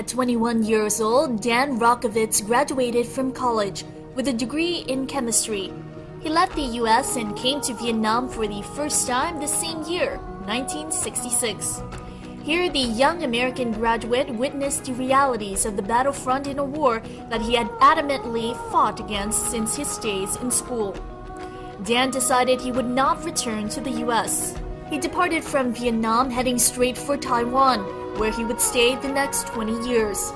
At 21 years old, Dan Rocovits graduated from college with a degree in chemistry. He left the U.S. and came to Vietnam for the first time the same year, 1966. Here, the young American graduate witnessed the realities of the battlefront in a war that he had adamantly fought against since his days in school. Dan decided he would not return to the U.S. He departed from Vietnam heading straight for Taiwan, where he would stay the next 20 years.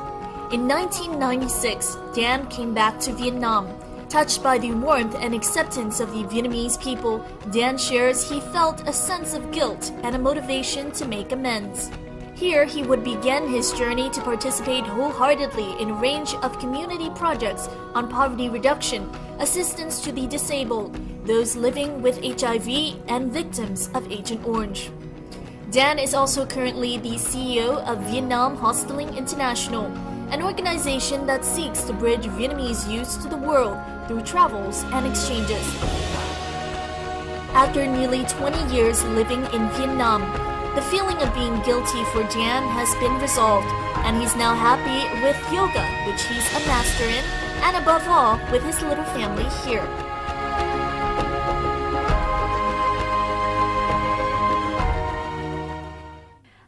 In 1996, Dan came back to Vietnam. Touched by the warmth and acceptance of the Vietnamese people, Dan shares he felt a sense of guilt and a motivation to make amends. Here, he would begin his journey to participate wholeheartedly in a range of community projects on poverty reduction, assistance to the disabled, those living with HIV, and victims of Agent Orange. Dan is also currently the CEO of Vietnam Hosteling International, an organization that seeks to bridge Vietnamese youth to the world through travels and exchanges. After nearly 20 years living in Vietnam, the feeling of being guilty for Dan has been resolved, and he's now happy with yoga, which he's a master in, and above all, with his little family here.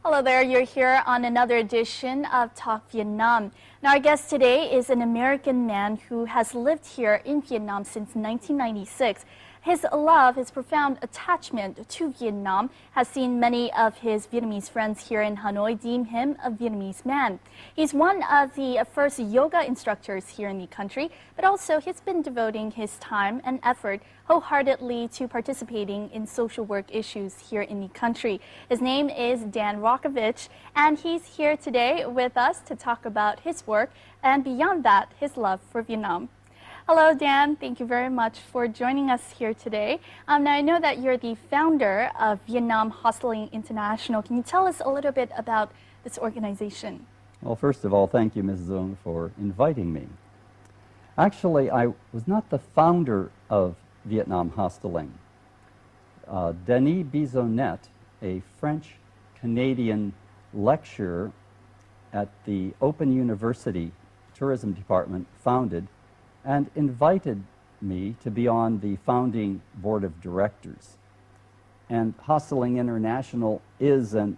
Hello there, you're here on another edition of Talk Vietnam. Now our guest today is an American man who has lived here in Vietnam since 1996. His love, his profound attachment to Vietnam has seen many of his Vietnamese friends here in Hanoi deem him a Vietnamese man. He's one of the first yoga instructors here in the country, but also he's been devoting his time and effort wholeheartedly to participating in social work issues here in the country. His name is Dan Rocovits, and he's here today with us to talk about his work and beyond that, his love for Vietnam. Hello, Dan. Thank you very much for joining us here today. Now, I know that you're the founder of Vietnam Hosteling International. Can you tell us a little bit about this organization? Well, first of all, thank you, Ms. Zung, for inviting me. Actually, I was not the founder of Vietnam Hosteling. Denis Bisonnet, a French-Canadian lecturer at the Open University Tourism Department, founded and invited me to be on the founding board of directors. And Hosteling International is, and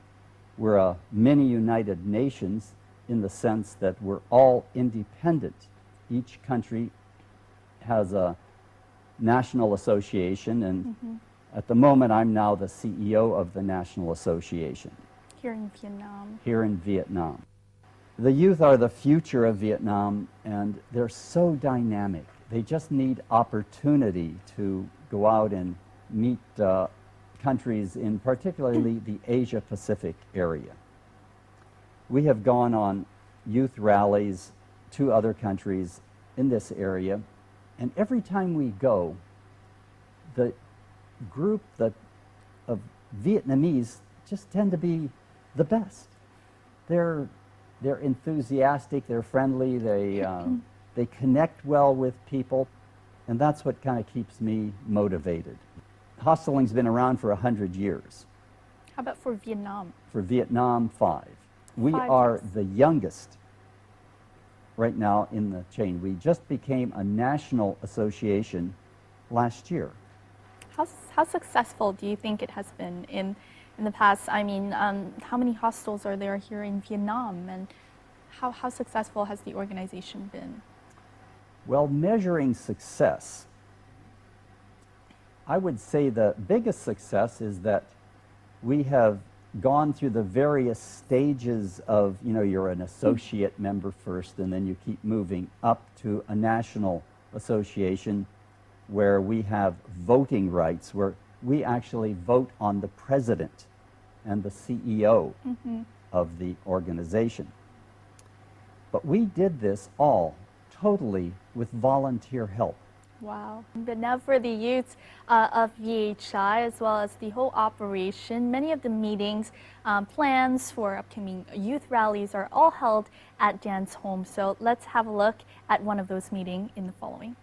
we're a mini United Nations in the sense that we're all independent. Each country has a national association, and at the moment I'm now the CEO of the National Association. Here in Vietnam. Here in Vietnam. The youth are the future of Vietnam, and they're so dynamic. They just need opportunity to go out and meet countries in particularly the Asia-Pacific area. We have gone on youth rallies to other countries in this area, and every time we go, the group of Vietnamese just tend to be the best. They're enthusiastic, they're friendly, they connect well with people, and that's what kind of keeps me motivated. Hosteling's been around for 100 years. How about for Vietnam? For Vietnam, 5. We 5 are years. the youngest right now in the chain. We just became a national association last year. How successful do you think it has been in the past? I mean, how many hostels are there here in Vietnam, and how successful has the organization been? Well, measuring success, I would say the biggest success is that we have gone through the various stages of, you're an associate member first, and then you keep moving up to a national association where we have voting rights, where we actually vote on the president and the CEO of the organization. But we did this all totally with volunteer help. Wow. But now for the youth of VHI, as well as the whole operation, many of the meetings, plans for upcoming youth rallies are all held at Dan's home. So let's have a look at one of those meetings in the following.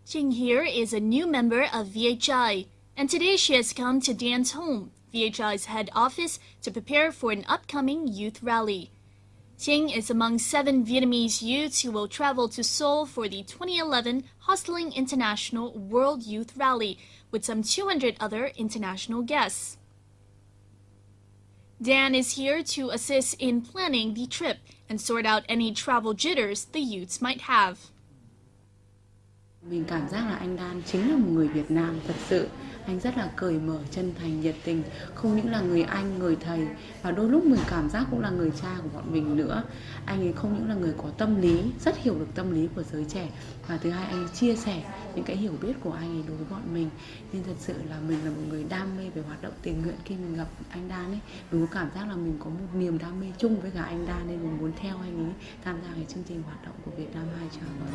Jing here is a new member of VHI, and today she has come to Dan's home, VHI's head office, to prepare for an upcoming youth rally. Ting is among 7 Vietnamese youths who will travel to Seoul for the 2011 Hosteling International World Youth Rally with some 200 other international guests. Dan is here to assist in planning the trip and sort out any travel jitters the youths might have. Mình cảm giác là anh Dan chính là một người Việt Nam thật sự. Anh rất là cởi mở, chân thành, nhiệt tình. Không những là người anh, người thầy, và đôi lúc mình cảm giác cũng là người cha của bọn mình nữa. Anh ấy không những là người có tâm lý, rất hiểu được tâm lý của giới trẻ. Và thứ hai, anh ấy chia sẻ những cái hiểu biết của anh ấy đối với bọn mình. Nên thật sự là mình là một người đam mê về hoạt động tình nguyện. Khi mình gặp anh Dan ấy, mình có cảm giác là mình có một niềm đam mê chung với cả anh Dan, nên mình muốn theo anh ấy tham gia cái chương trình hoạt động của Việt Nam 2 Travel.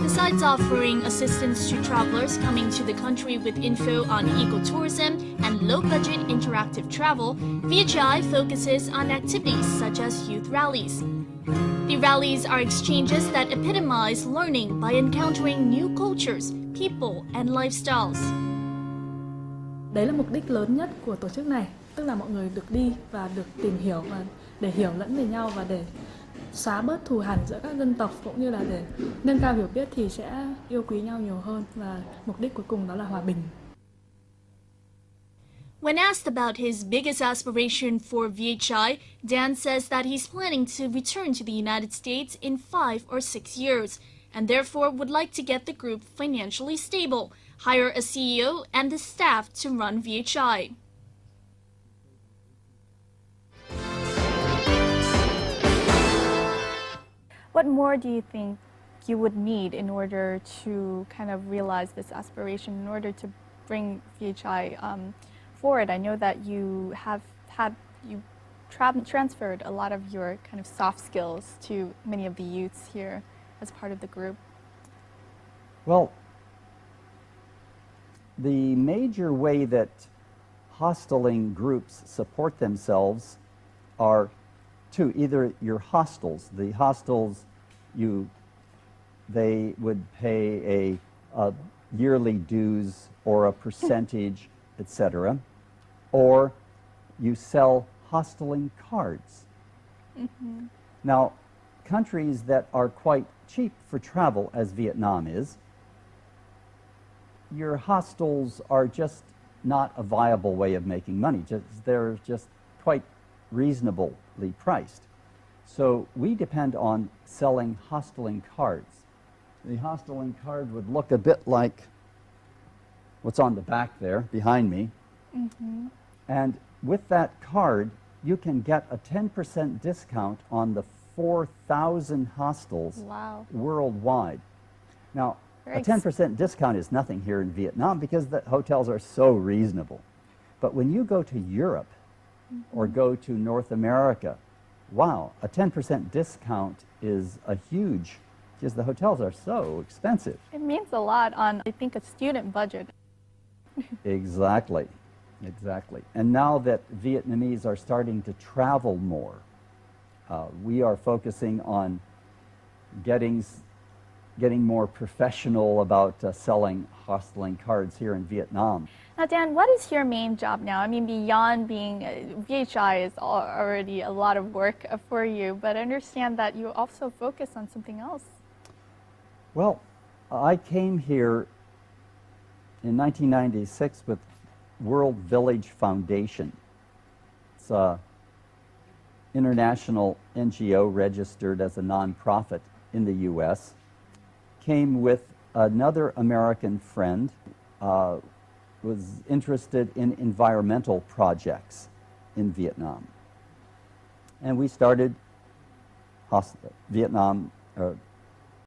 Besides offering assistance to travelers coming to the country with info on ecotourism and low-budget interactive travel, VHI focuses on activities such as youth rallies. The rallies are exchanges that epitomize learning by encountering new cultures, people, and lifestyles. Đấy là mục đích lớn nhất của tổ chức này, tức là mọi người được đi và được tìm hiểu và để hiểu lẫn về nhau và để xóa bớt thù hằn giữa các dân tộc, cũng như là để nâng cao hiểu biết thì sẽ yêu quý nhau nhiều hơn, và mục đích cuối cùng đó là hòa bình. When asked about his biggest aspiration for VHI, Dan says that he's planning to return to the United States in 5 or 6 years, and therefore would like to get the group financially stable, hire a CEO and the staff to run VHI. What more do you think you would need in order to kind of realize this aspiration, in order to bring VHI forward? I know that you have transferred a lot of your kind of soft skills to many of the youths here as part of the group. Well, the major way that hosteling groups support themselves are two. Either your hostels, the hostels, they would pay a yearly dues or a percentage, etc., or you sell hosteling cards. Mm-hmm. Now, countries that are quite cheap for travel, as Vietnam is, your hostels are just not a viable way of making money. They're just quite reasonably priced. So we depend on selling hosteling cards. The hosteling card would look a bit like what's on the back there behind me. Mm-hmm. And with that card, you can get a 10% discount on the 4,000 hostels Wow. worldwide. Now, Very a 10% discount is nothing here in Vietnam because the hotels are so reasonable. But when you go to Europe or go to North America, wow, a 10% discount is a huge, because the hotels are so expensive. It means a lot on, I think, a student budget. Exactly, exactly. And now that Vietnamese are starting to travel more, we are focusing on getting more professional about selling hosteling cards here in Vietnam. Now, Dan, what is your main job now? I mean, beyond being VHI is already a lot of work for you, but I understand that you also focus on something else. Well, I came here in 1996 with World Village Foundation. It's an international NGO registered as a nonprofit in the U.S. Came with another American friend, was interested in environmental projects in Vietnam. And we started